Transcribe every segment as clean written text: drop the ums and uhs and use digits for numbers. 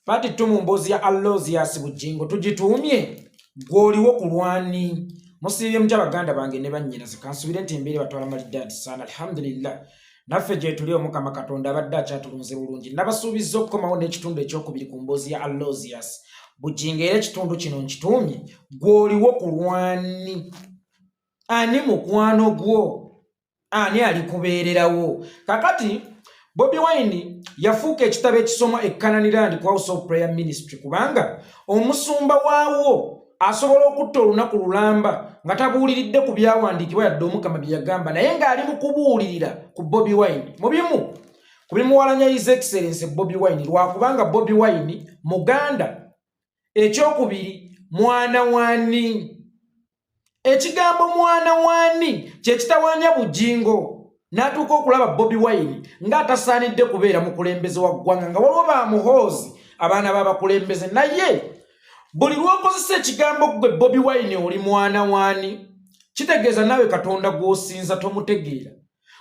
part2 mu mboozi ya Aloysius Bujjingo tugitumye gwoliwo kulwani musibye mujabaganda bange ne bannyinaze kansubire nti embeere batwala malidadi sana alhamdulillah naffe gye tuli omukama katonda abadde akyatulunze bulungi nabasuubiza okukomawo n'ekitundu ekyokubiri ku mboozi ya Aloysius Bujjingo era ekitundu kino nkitumye gwoliwo kulwani ani mukwano gwo ani ali kubeererawo kakati Bobi Wine yafuuka ekitabo ekisoma e Canaan Land House of Prayer Ministry kubanga omusumba waawo asobola okutta olunaku lulamba nga tabuuliridde ku byawandiikibwa yadde omukama bye yagamba naye ng'ali mu kubuulirira ku Bobi Wine mu bimu ku bimuwalanya His Excellency Bobi Wine lwakubanga Bobi Wine muganda ekyokubiri mwana wani ekigambo mwana wani kye kitawaanya Bujjingo n'atuuka okulaba Bobi Wine ng'atasaanidde kubeera mukulembeze wa ggwanga nga waliwo bamuhoozi abaana b'abakulembeze naye buli lw'okozesa ekigambo gwe Bobi Wine oli mwana wani kitegeeza naawe katonda gw'osinza tomutegeera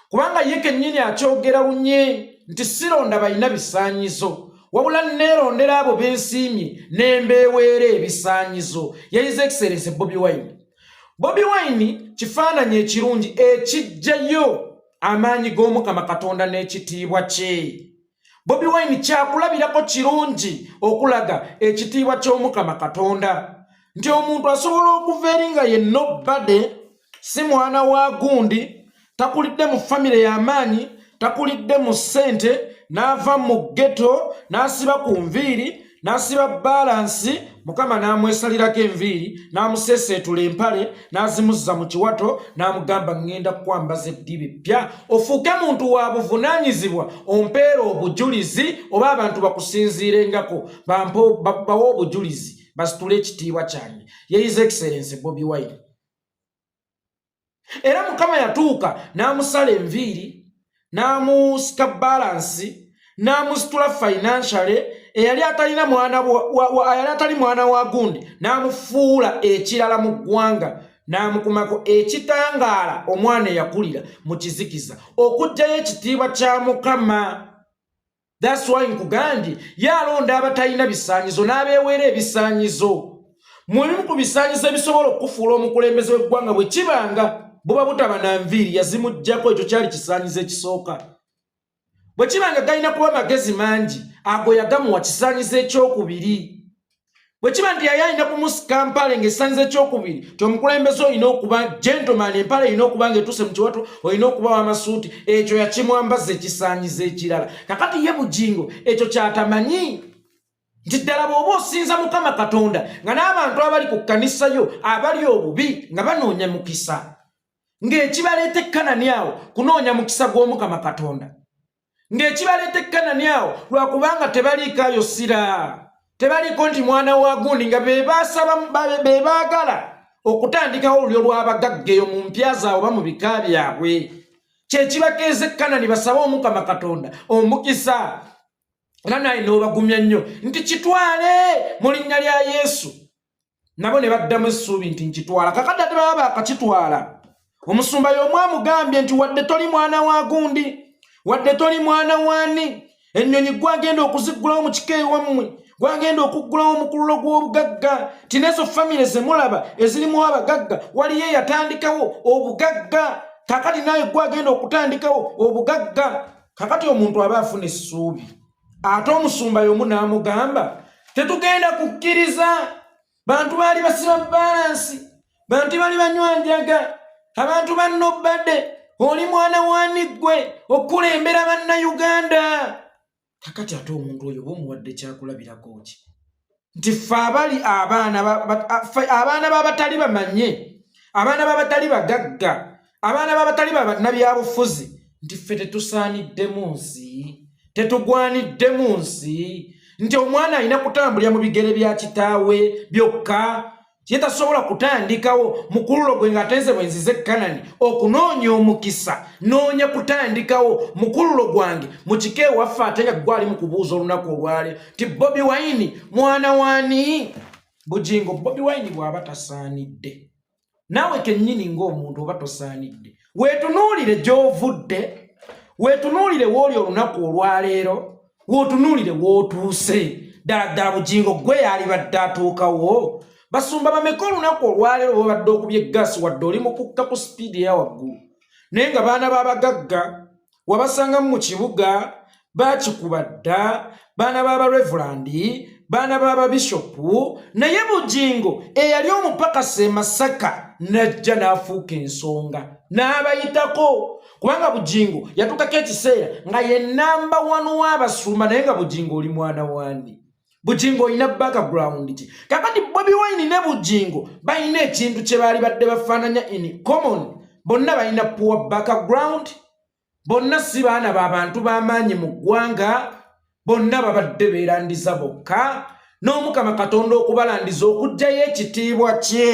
kubanga ye kennyini akyogera lunye nti sironda balina bisaanyizo wabula neerondera abo b'ensiimye n'embeeweera ebisaanyizo ya His Excellency Bobi Wine. Bobi Wine kifaananyi ekirungi ekijjayo amaanyi g'omukama katonda n'ekitiibwa kye. Bobi Wine kyakulabirako kirungi okulaga ekitiibwa ky'omukama katonda nti omuntu asobola okuva eri nga ye nobody si mwana wa gundi takulidde mu famire y'amaanyi takulidde mu ssente n'ava mu ghetto n'asiba ku nviiri n'asiba balansi mukama n'amwesalirako enviiri n'amuseeseetula empale n'azimuzza mu kiwato n'amugamba ngenda kwambaza eddiba eppya ofuuke muntu wa buvunaanyizibwa ompeera obujulizi oba abantu bakusinziirengako bawe obujulizi basitule ekitiibwa kyange ye His Excellency Bobi Wine. Era mukama yatuuka n'amusala enviiri n'amusika balansi n'amusitula financially eyali atalina mwana wa gundi n'amufuula ekirala mu ggwanga n'amukumako ekitangaala omwana eyakulira mu kizikiza okuggyayo ekitiibwa kya mukama. That's why nkugambye yalonda abatalina bisaanyizo n'abeeweera ebisaanyizo mu bimu ku bisaanyizo ebisobola okufuula omukulembeze w'eggwanga bwe kibanga buba butaba na nviiri yazimuggyako ekyo kyali kisaanyizo ekisooka. Bwe kibanga galina kuba magezi mangi ago yagamuwa kisaanyizo ekyokubiri. Bwe kiba nti yali alina kumusika mpale ng'ekisaanyizo ekyokubiri ti omukulembeze olina okuba gentleman empale erina okuba ng'etuuse mu kiwato olina okuba w'amasuuti ekyo yakimwambaza ekisaanyizo ekirala. Kakati ye Bujjingo ekyo kyatamanyi nti ddala bw'oba osinza mukama katonda nga n'abantu abali ku kkanisayo abali obubi nga banoonya mukisa ng'ekibaleeta ekkanani awo kunoonya mukisa gw'omukama katonda ng'ekibaleeta ekkanani awo lwakubanga tebaliikaayo sira tebaliko nti mwana wa gundi nga be baagala okutandikawo olulyo lw'abagagga eyo mu mpya zaabwe oba mu bika byabwe kyekibakeeza ekkanani basabe omukama katonda omukisa era naye n'obagumya nnyo nti kitwale mu linnya lya Yesu nabo ne baddamu essuubi nti nkitwala. Kakadde ate baba baakakitwala omusumba y'omu amugambye nti wadde toli mwana wa gundi wadde toli mwana wani ennyonyi gwagenda okuziggulawo mu kika ewammwe gwagenda okuggulawo omukululo gw'obugagga ti nezo famire zemulaba ezirimu abagagga waliyo eyatandikawo obugagga kakati naye gwagenda okutandikawo obugagga. Kakati omuntu aba afuna essuubi ate omusumba y'omu n'amugamba tetugenda kukkiriza bantu baali basiba balansi bantu bali banywanjaga abantu bannobadde oli mwana wani ggwe okulembera bannayuganda. Kakati ate omuntu oyo bomuwadde kyakulabirako ki nti ffe abali abaana b'abatali bamanye abaana b'abatali bagagga abaana b'abatali bannabyabufuzi nti ffe tetusaaniddemu nsi tetugwaniddemu nsi nti omwana alina kutambulira mu bigere bya kitaawe byokka ye tasobola kutandikawo mukululo gwe ng'atenze bwenzize Kanani okunoonya omukisa noonya kutandikawo mukululo gwange mu kika ewaffe ate nga gwali mu kubuuza olunaku olwale ti Bobi Wine mwana wani Bujjingo. Bobi Wine bw'aba tasaanidde naawe kennyini ng'omuntu oba tosaanidde weetunuulire gy'ovudde weetunuulire w'oli olunaku olwaleero weetunuulire w'otuuse ddala Bujjingo gwe yali badde atuukawo basumba bameka olunaku olwaleero babadde okubya eggasi wadde oli mukukka ku sipiidi eya waggulu naye nga baana b'abagagga wabasanga mu kibuga bakikuba dda baana b'abarevulandi baana b'ababishopu naye Bujjingo eyali omupakasi e Masaka najja n'afuuka ensonga n'abayitako kubanga Bujjingo yatukako ekiseera nga ye namba 1 w'abasumba naye nga Bujjingo oli mwana wani Bujjingo olina background ki kakati Bobi Wine ne Bujjingo balina ekintu kye baali badde bafaananya in common bonna balina poor background bonna si baana b'abantu b'amaanyi mu ggwanga bonna babadde beerandiza bokka n'Omukama Katonda okubalandiza okuggyayo ekitiibwa kye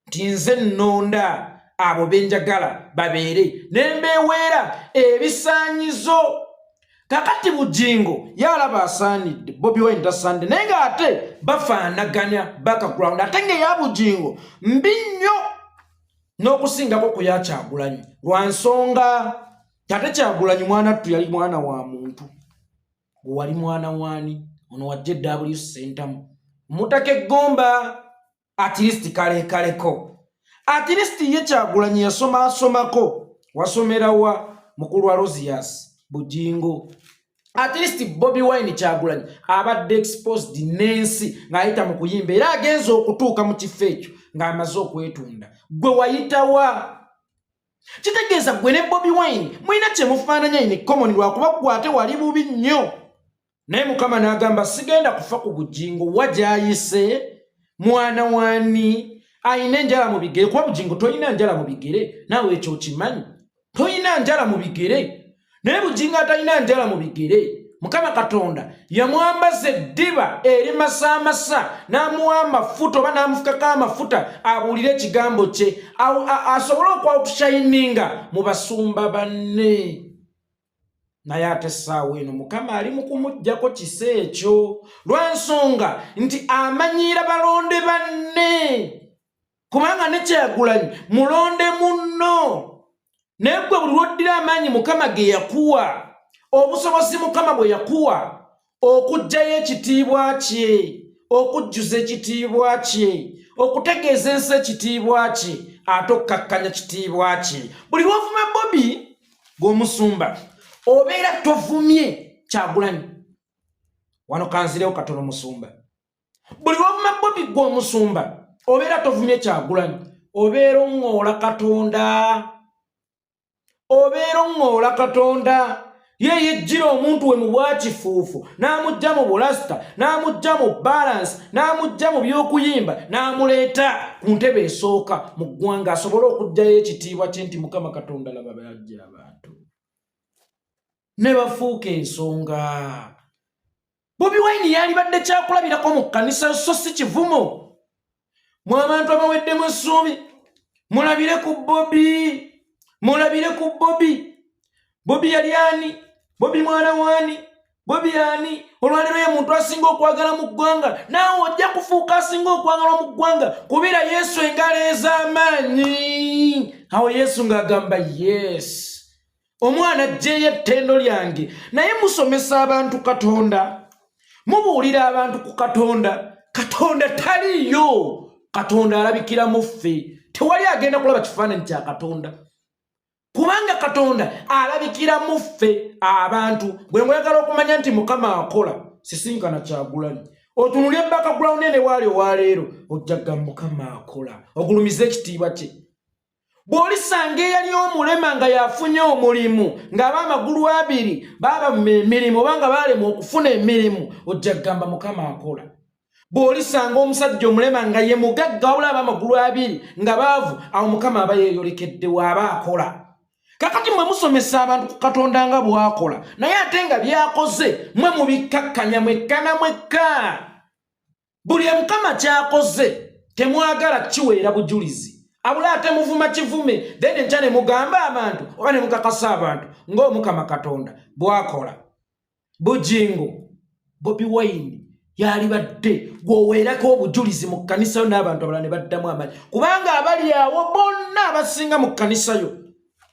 nti nze nnonda abo benjagala babeere ne mbeeweera ebisaanyizo kakati Bujjingo yalaba asaanidde Bobi Wine tasaanidde naye ng'ate bafaanaganya background ate ng'eya Bujjingo mbi nnyo n'okusingako ku ya Kyagulanyi lwa nsonga ate Kyagulanyi mwanattu yali mwana wa muntu wali mwana wani ono wajje W Center mutake Gomba at least kaleko at least ye Kyagulanyi yasomako wasomera wa mukulu wa Rosias Bujjingo at least Bobi Wine Kyagulanyi abadde exposed n'ensi ng'ayita mu kuyimba era agenza okutuuka mu kifo ekyo ng'amaze okwetunda gwe wayitawa kitegeeza gwe ne Bobi Wine mulina kye mufaananya in common lwakuba gwe ate wali bubi nnyo naye Mukama n'agamba sigenda kufa ku Bujjingo wajayise mwana wani ayina enjala mu bigere kuba Bujjingo toyina njala mu bigere naawe ekyo okimanyi toyina njala mu bigere naye Bujjingo atalina njala mu bigere Mukama Katonda yamwambaza eddiba eri masaamasa n'amuwa amafuta oba n'amufukako amafuta abuulire ekigambo kye asobole okwawutushayininga mu basumba banne naye ate essaawa eno Mukama ali mu kumuggyako kisa ekyo lw'ensonga nti amanyiira balonde banne kubanga ne Kyagulanyi mulonde munno naye gwe buli lwoddira amaanyi Mukama ge yakuwa obusobozi Mukama bwe yakuwa okuggyayo ekitiibwa kye okujjuza ekitiibwa kye okutegeeza ensi ekitiibwa kye ate okkakkanya kitiibwa kye buli lwovuma Bobi g'omusumba obeera tovumye Kyagulanyi wano kanzirewo katono musumba buli lwovuma Bobi g'omusumba obeera tovumye Kyagulanyi obeera oŋŋoola Katonda ye yejjira omuntu we mu bwakifuufu n'amugja mu bulasita n'amugja mu balance n'amugja mu by'okuyimba n'amuleeta ku ntebe esooka mu ggwanga asobole okuggyayo ekitiibwa kye nti Mukama Katonda laba bajja abantu ne bafuuka ensonga Bobi Wine yali badde kyakulabirako mu kkanisa so si kivumo mu abantu abaweddemu essuubi mulabire ku Bobi Bobi yali ani Bobi mwana wani Bobi ani olwaleero ye muntu asinga okwagala mu ggwanga naawe ojja kufuuka asinga okwagala mu ggwanga kubira Yesu engalo ez'amaanyi awo Yesu ng'agamba yes omwana ajjeeyo ettendo lyange naye musomesa abantu Katonda mubuulira abantu ku Katonda taliyo Katonda alabikira mu ffe tewali agenda kulaba kifaananyi kya Katonda kubanga Katonda alabikira mu ffe abantu bwe mwagala okumanya nti Mukama akola sisinkana Kyagulanyi otunulye background ene wali waleero ojjaga Mukama akola ogulumiza ekitiibwa kye bw'olisanga eyali omulema nga yafunye omulimu ng'ab'amagulu abiri baba mu mirimu obanga baalema okufuna emirimu ojja kugamba Mukama akola bw'olisanga omusajja omulema nga ye mugagga wabula ab'amagulu abiri nga baavu awo Mukama aba yeeyolekedde waaba akola kakati mwe musomesa abantu ku Katonda nga bw'akola naye ate nga byakoze mwe mubikkakkanya mwekka na mwekka buli Mukama ky'akoze temwagala kiweera bujulizi abula ate muvuma kivume then enkya ne mugamba abantu oba ne mukakasa abantu ng'Omukama Katonda bw'akola Bujjingo Bobi Wine yali badde gwoweerako obujulizi mu kkanisa yo n'abantu abalala ne baddamu amaanyi kubanga abali awo bonna abasinga mu kkanisa yo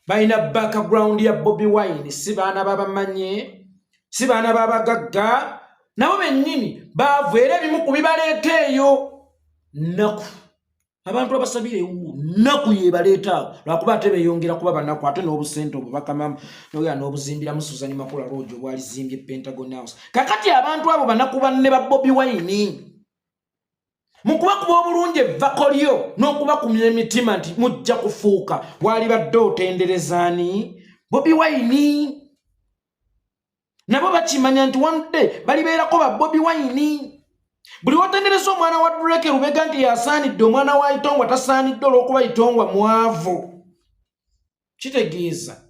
balina background ya Bobi Wine si baana babamanye si baana babagagga nabo bennyini baavu era ebimu ku bibaleeta eyo nnaku abantu abasabire nnaku yebaleeta lwakuba ate beeyongera kuba bannaku ate n'obusente obwo bakamamu noya n'obuzimbiramu Suzan Makula Lodge obwalizimbye Pentagon House kakati abantu abo bannaku banne ba Bobi Wine mukubakuba obulungi evvako lyo n'okubakumya emitima nti mujja kufuuka wali badde otenderezaani Bobi Wine nabo bakimanya nti one day balibeerako ba Bobi Wine buli wotendereza omwana wa Drake Lubega nti yasaanidde omwana wa Itongwa tasaanidde olw'okuba Itongwa mwavu kitegeeza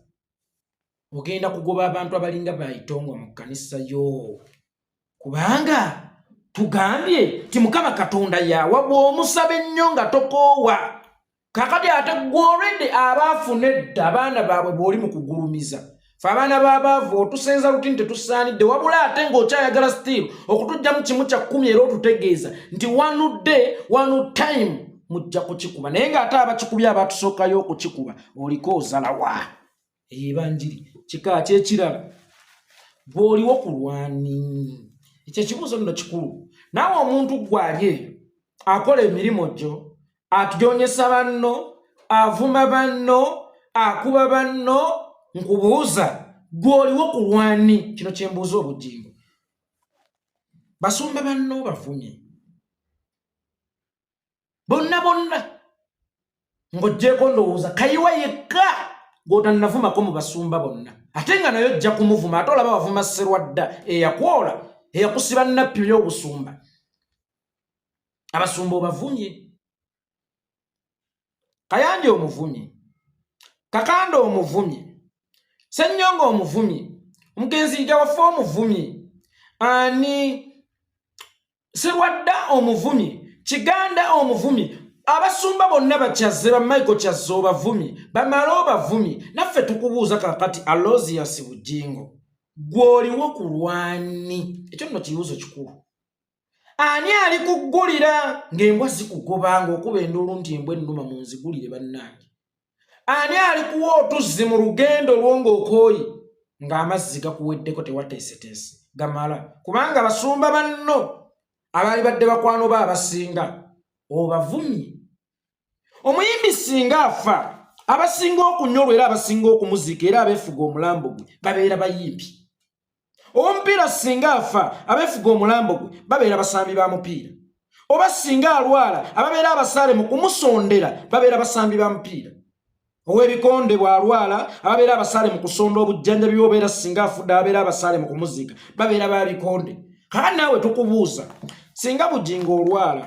ogenda kugoba abantu abalinga ba Itongwa mu kkanisa yo kubanga tugambye ti Mukama Katonda yawa bw'omusaba ennyo nga tokoowa kakati ate gwe already abaafuna edda abaana baabwe bw'oli mu kugulumiza fe abaana b'abaavu otusenza lutini tetusaanidde wabula ate ng'okyayagala still okutujjamu kimu kya 10 era otutegeeza nti one day one time mujja kukikuba naye ng'ate abakikubye abatusookayo okukikuba oliko ozalawa ebanjiri kika kyekirala bw'oliwo ku lwani ekyo ekibuuzo nno kikulu naawe omuntu gwalye akola emirimu gyo atujonyesa banno avuma banno akuba banno nkubuuza gw'oliwo ku lwani kino kyembuuza Bujjingo basumba banno bavumye bonna ng'oggyeko ndowooza kayiwa yekka gw'otannavumako mu basumba bonna ate nga nayo ojja kumuvuma ate olaba wavuma Sserwadda eyakwola eyakusiba nnappi y'obusumba abasumba obavumye Kayanja omuvumye Kakanda omuvumye Ssennyonga omuvumye Omugenziija waffe omuvumye ani Sserwadda omuvumye Kiganda omuvumye abasumba bonna bakyaze ba Michael Kyazze obavumye bamala obavumye naffe tukubuuza kakati Alozius Bujjingo gw'oliwo ku lwani ekyo nno kibuuzo kikulu ani ali kuggulira ng'embwa zikugobanga okuba enduulu nti embwa ennuma mu nzigulire bannange ani ali kuwa otuzzi mu lugendo lwong'okooyi ng'amazzi gakuweddeko tewateeseteese gamala kubanga abasumba banno abaali badde bakwano ba abasinga obavumye omuyimbi singa afa abasinga okunyolwa era abasinga okumuziika era abeefuga omulambo gwe babeera bayimbi omupiira singa afa abeefuga omulambo gwe babeera basambi ba mupiira oba singa alwala ababeera abasaale mu kumusondera babeera basambi ba mupiira ow'ebikonde bw'alwala ababeera abasaale mu kusonda obujjanjabi obeera singa afudde ababeera abasaale mu kumuziika babeera ba bikonde kakati naawe tukubuuza singa Bujjingo olwala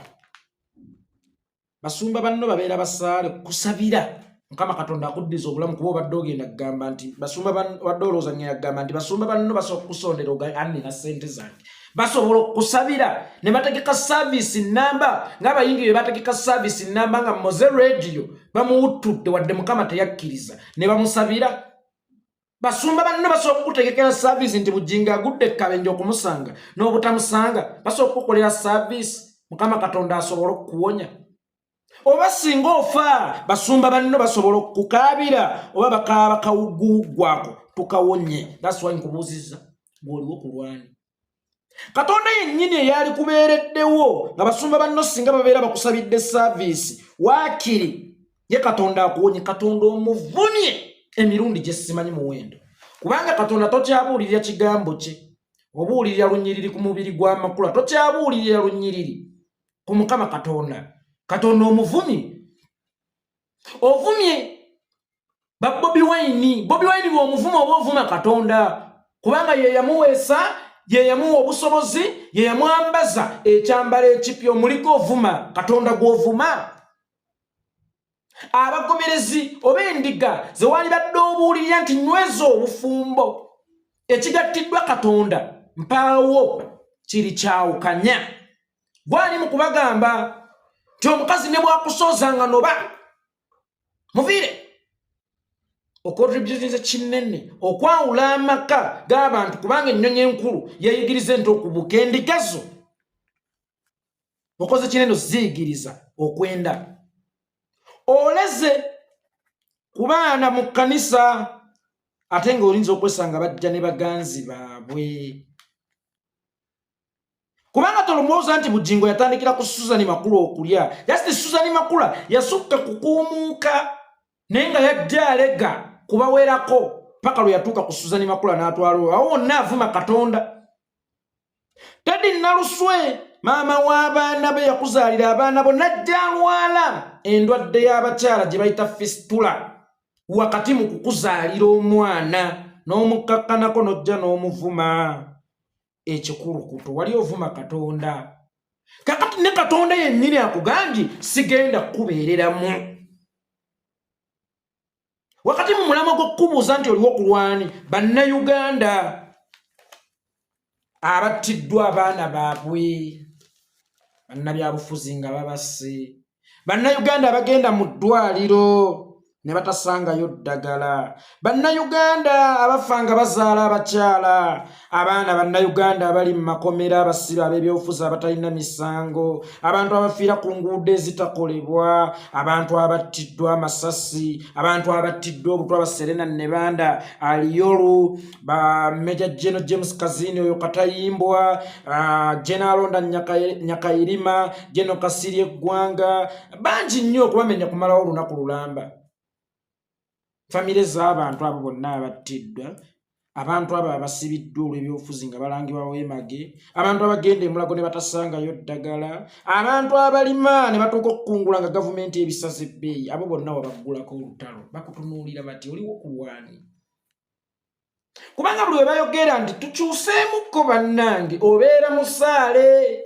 basumba banno babeera basaale kusabira Mukama Katonda akuddiza obulamu kuba obadde ogenda kugamba nti basumba wadde olowooza nnyina kugamba nti basumba banno basobola okusondera annina ssente zange basobola okusabira ne bategeka service namba ng'abayimbi bye bategeka service namba nga Moze Radio bamuwuttudde wadde Mukama teyakkiriza ne bamusabira basumba banno basobola okukutegekera service nti Bujjingo agudde ekkabenje okumusanga n'obutamusanga basobola okukukolera service Mukama Katonda asobola okukuwonya oba singa ofa basumba banno basobola okukaabira oba bakaaba kawuguwugwako tukawonye that's why nkubuuzizza gw'oliwo ku lwani Katonda yennyini eyali kubeereddewo nga basumba banno singa babeera bakusabidde service waakiri ye Katonda akuwonye Katonda omuvumye emirundi gye simanyi muwendo kubanga Katonda tokyabuulirira kigambo kye obuulirira lunyiriri ku mubiri gw'Amakula tokyabuulirira lunyiriri ku Mukama Katonda omuvumye ovumye ba Bobi Wine bw'omuvuma oba ovuma Katonda kubanga ye yamuweesa ye yamuwa obusobozi ye yamwambaza ekyambalo ekipya omuliko ovuma Katonda gw'ovuma abagomerezi oba endiga ze wali badde obuulirira nti nyweza obufumbo ekigattiddwa Katonda mpaawo kiri kyawukanya gwali mu kubagamba nti omukazi ne bwakusoozanga noba muviire okontributinze kinene okwawula amaka g'abantu kubanga ennyonyi enkulu yayigiriza ente okubuuka endigazo okoze kinene oziyigiriza okwenda oleze ku baana mu kkanisa ate ng'olinza okwesanga bajja ne baganzi baabwe Kubanga tolomooza nti Bujjingo yatandikira ku Susan Makula okulya. Just Susan Makula yasukka kukumuuka naye nga yajja alega kubawerako paka lwe yatuuka ku Susan Makula n'atwala awo wonna avuma Katonda. Teddy Naluswe maama w'abaana be yakuzaalira abaana bo najja alwala endwadde y'abakyala gye bayita fistula wakati mu kukuzaalira omwana n'omukakkanako n'ojja n'omuvuma. Ekikulukuto wali ovuma Katonda. Kakati ne Katonda yennyini akugambye sigenda kukubeereramu. Wakati mu mulama gw'okubuuza nti oliwo kulwani bannayuganda abattiddwa abaana baabwe bannabyabufuzi nga babase, bannayuganda abagenda mu ddwaliro ne batasangayo ddagala, bannayuganda abafanga bazaala abakyala, abaana bannayuganda abali mu makomera abasibe ab'ebyobufuzi abatalina misango, abantu abafiira ku nguudo ezitakolebwa, abantu abattiddwa amasasi, abantu abattiddwa obutwa ba Serena Nebanda, Aliyolu, ba Major General James Kazini oyo Katayimbwa, General Londa Nyakayirima, General Kasiri Eggwanga, bangi nnyo okubamenya kumalawo olunaku lulamba. Famire z'abantu abo bonna abattiddwa, abantu abo abasibiddwa olw'ebyobufuzi nga balangibwa Wemage, abantu abagenda emulago ne batasangayo ddagala, abantu abalima ne batuuka okukungula nga gavumenti ebisaze ebbeeyi, abo bonna wabaggulako olutalo bakutunuulira bati oliwo kulwani. Kubanga buli we bayogera nti tukyuseemukko bannange obeera musaale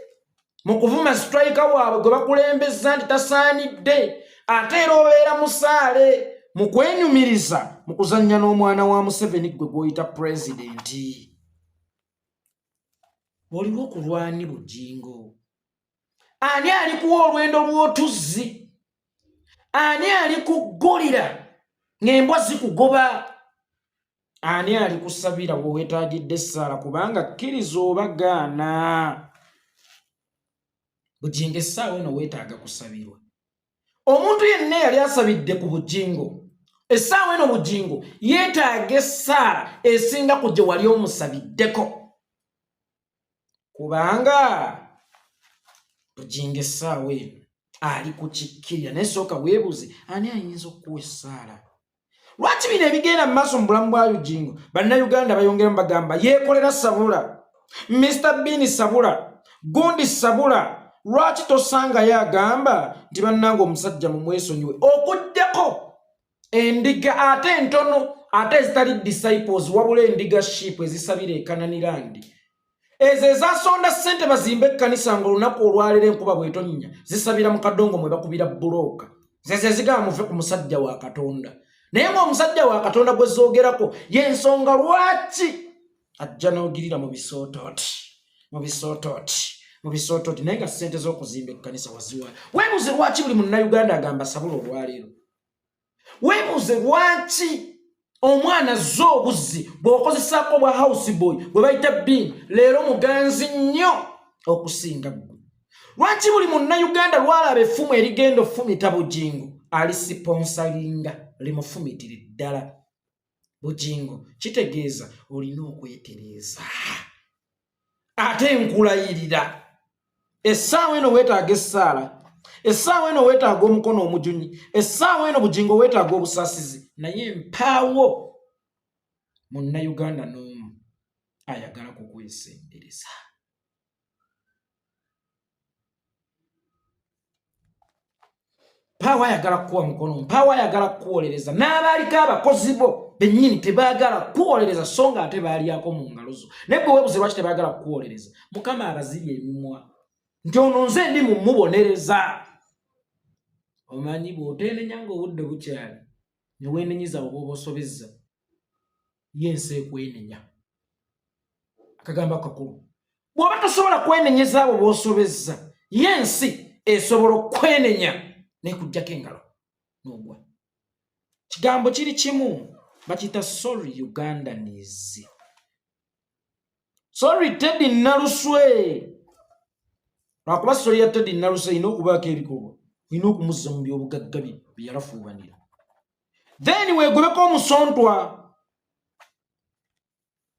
mu kuvuma sitrayika waabwe gwe bakulembeza nti tasaanidde, ate era obeera musaale mu kwenyumiriza mu kuzannya n'omwana wa Museveni gwe gw'oyita pulezidenti. Oliwo kulwani Bujjingo? Ani ali kuwa olwendo lw'otuzzi? Ani ali kuggulira ng'embwa zikugoba? Ani ali kusabira bwe weetaagidde essaala kubanga kkiriza oba gaana? Bujjingo essaawa eno weetaaga kusabirwa. Omuntu yenna yali asabidde ku Bujjingo. Essaawa eno Bujjingo yeetaaga essaala esinga ku gye wali omusabiddeko. Kubanga Bujjingo essaawa eno ali kukikkirira naye sooka weebuuze ani ayinza okuwa essaala? Lwaki bino ebigenda mu maaso mu bulamu bwa Bujjingo bannayuganda bayongeramu bagamba Yekolera sabula, Mr. Bean sabula, Gundi sabula. Lwaki tosanga yagamba nti bannange omusajja mu mwesonyiwe okujjako endiga ate entono ate ezitali disciples wabula endiga sheep ezisabira e Kanani Land, ezo ezasonda ssente bazimbe ekkanisa ng'olunaku olwalera enkuba bw'etonnya zisabira mu kadongo mwe bakubira bulooka, zeze zigamba muve ku musajja wa Katonda. Naye ng'omusajja wa Katonda gwe zoogerako y'ensonga lwaki ajja n'ogirira mu bisoototi naye nga ssente z'okuzimba ekkanisa waziwa. Weebuuze lwaki buli munnayuganda agamba sabula olwaleero? Weebuuze lwaki omwana azza obuzzi bw'okozesaako bwa house boy bwe bayita Bean leero muganzi nnyo okusinga ggwe? Lwaki buli munnayuganda lwalaba effumu erigenda ofumita Bujjingo alisiponsalinga limufumitire ddala? Bujjingo kitegeeza olina okwetereeza ate nkulayirira. Essaawa eno weetaaga essaala, essaawa eno weetaaga omukono omujunyi, essaawa eno Bujjingo weetaaga obusaasizi, naye mpaawo munnayuganda n'omu ayagala kukwesembereza. Mpaawo ayagala kukuwa mukono, mpaawo ayagala kukuwolereza, n'abaaliko abakozi bo bennyini tebaagala kukuwolereza so nga ate baalyako mu ngalo zo. Naye gwe weebuuze lwaki tebaagala kukuwolereza? Mukama abazirya emimwa nti ono nze ndi mumubonereza. Omanyi bw'oteenenya ng'obudde bukyali ne weenenyiza oba oba osobezza yensi ekwenenya. Akagamba kakulu, bw'oba tosobola kwenenyeza abo b'osobezza yensi esobola okwenenya nekujjako engalo n'ogwa. Kigambo kiri kimu bakiyita sorry Ugandans. Sorry Teddy Naluswe. Lwakuba sorry ya Teddy Naluswe ina okubaako ebikolwa, olina okumuzza mu by'obugagga bye yalafuubanira. Then weegobeko omusontwa.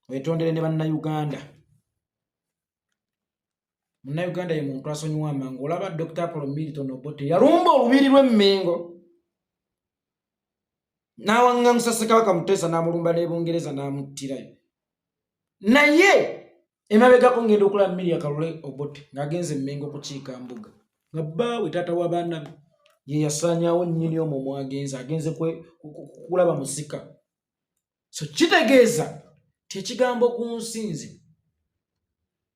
Weetondere ne bannayuganda. Munnayuganda ye muntu asonyiwa amangu. Olaba Dr. Apollo Milton Obote yalumba olubiri lw'Emmengo n'awaŋŋaŋusa Ssekabaka Muteesa n'amulumba n'Ebungereza n'amuttirayo. Naye emabegako ngenda okulaba Miria Kalule Obote ng'agenze Emmengo kukiika mbuga nga bbaawe taata w'abaana be ye yasaanyaawo nnyini omwo mwagenze agenze kulaba musika. So kitegeeza ti ekigambo ku nsinzi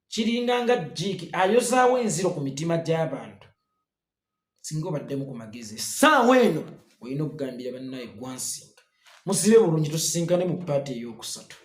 kiringanga jjiiki ayozaawo enziro ku mitima gy'abantu singa obaddemu ku magezi. Essaawa eno olina okugambira bannaye gwansinga musibe bulungi tusisinkane mu paati ey'okusatu.